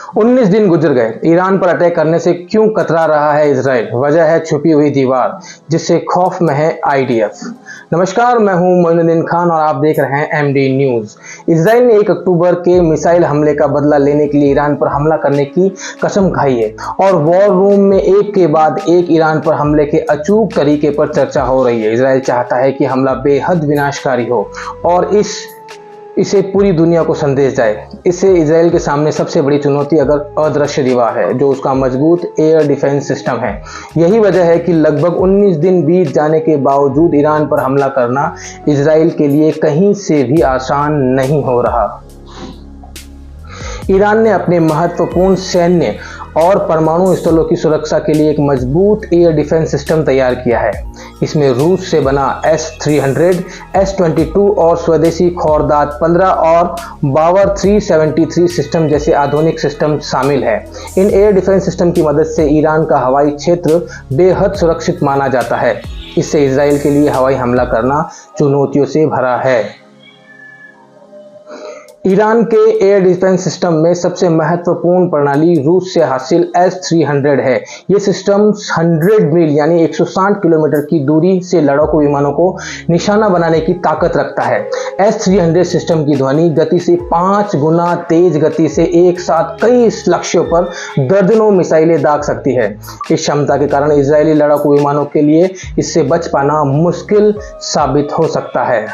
19 दिन गुजर गए, ईरान पर अटैक करने से क्यों कतरा रहा है इजराइल? वजह है छुपी हुई दीवार जिससे खौफ में है आईडीएफ। नमस्कार, मैं हूं मोइनुद्दीन खान और आप देख रहे हैं एमडी न्यूज। इजराइल ने 1 अक्टूबर के मिसाइल हमले का बदला लेने के लिए ईरान पर हमला करने की कसम खाई है और वॉर रूम में एक के बाद एक ईरान पर हमले के अचूक तरीके पर चर्चा हो रही है। इजराइल चाहता है कि हमला बेहद विनाशकारी हो और इसे पूरी दुनिया को संदेश जाए। इससे इजराइल के सामने सबसे बड़ी चुनौती अगर अदृश्य दीवार है, जो उसका मजबूत एयर डिफेंस सिस्टम है। यही वजह है कि लगभग 19 दिन बीत जाने के बावजूद ईरान पर हमला करना इजराइल के लिए कहीं से भी आसान नहीं हो रहा। ईरान ने अपने महत्वपूर्ण सैन्य और परमाणु स्थलों की सुरक्षा के लिए एक मजबूत एयर डिफेंस सिस्टम तैयार किया है। इसमें रूस से बना S-300, S-22 और स्वदेशी खोरदात 15 और बावर 373 सिस्टम जैसे आधुनिक सिस्टम शामिल है। इन एयर डिफेंस सिस्टम की मदद से ईरान का हवाई क्षेत्र बेहद सुरक्षित माना जाता है। इससे इजराइल के लिए हवाई हमला करना चुनौतियों से भरा है। ईरान के एयर डिफेंस सिस्टम में सबसे महत्वपूर्ण प्रणाली रूस से हासिल S-300 है। ये सिस्टम 100 मील यानी 160 किलोमीटर की दूरी से लड़ाकू विमानों को निशाना बनाने की ताकत रखता है। S-300 सिस्टम की ध्वनि गति से 5 गुना तेज गति से एक साथ कई लक्ष्यों पर दर्जनों मिसाइलें दाग सकती है। इस क्षमता के कारण इजरायली लड़ाकू विमानों के लिए इससे बच पाना मुश्किल साबित हो सकता है।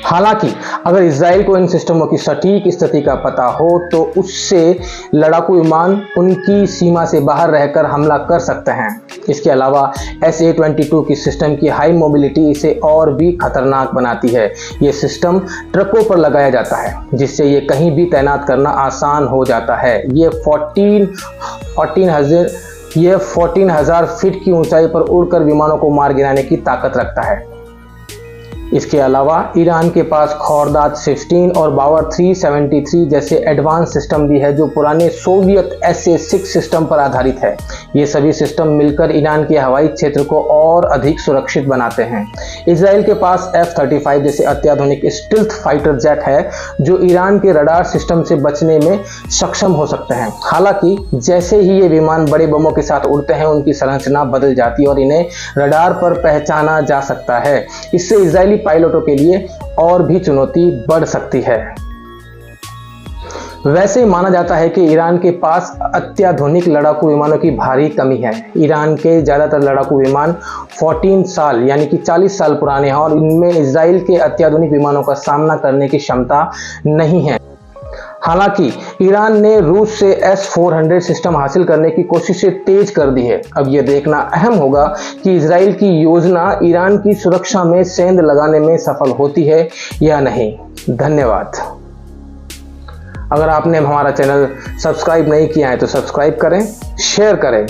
हालांकि अगर इजराइल को इन सिस्टमों की सटीक स्थिति का पता हो तो उससे लड़ाकू विमान उनकी सीमा से बाहर रहकर हमला कर सकते हैं। इसके अलावा SA-22 की सिस्टम की हाई मोबिलिटी इसे और भी खतरनाक बनाती है। ये सिस्टम ट्रकों पर लगाया जाता है जिससे ये कहीं भी तैनात करना आसान हो जाता है। ये 14,000 फीट की ऊंचाई पर उड़कर विमानों को मार गिराने की ताकत रखता है। इसके अलावा ईरान के पास खोरदात 15 और बावर 373 जैसे एडवांस सिस्टम भी है जो पुराने सोवियत SA-6 सिस्टम पर आधारित है। ये सभी सिस्टम मिलकर ईरान के हवाई क्षेत्र को और अधिक सुरक्षित बनाते हैं। इजराइल के पास F-35 जैसे अत्याधुनिक स्टिल्थ फाइटर जेट है जो ईरान के रडार सिस्टम से बचने में सक्षम हो सकते हैं। हालांकि जैसे ही ये विमान बड़े बमों के साथ उड़ते हैं उनकी संरचना बदल जाती है और इन्हें रडार पर पहचाना जा सकता है। इससे इजरायली पायलटों के लिए और भी चुनौती बढ़ सकती है। वैसे माना जाता है कि ईरान के पास अत्याधुनिक लड़ाकू विमानों की भारी कमी है। ईरान के ज्यादातर लड़ाकू विमान 14 साल यानी कि 40 साल पुराने हैं और इनमें इजराइल के अत्याधुनिक विमानों का सामना करने की क्षमता नहीं है। हालांकि ईरान ने रूस से S-400 सिस्टम हासिल करने की कोशिशें तेज कर दी है। अब यह देखना अहम होगा कि इजराइल की योजना ईरान की सुरक्षा में सेंध लगाने में सफल होती है या नहीं। धन्यवाद। अगर आपने हमारा चैनल सब्सक्राइब नहीं किया है तो सब्सक्राइब करें, शेयर करें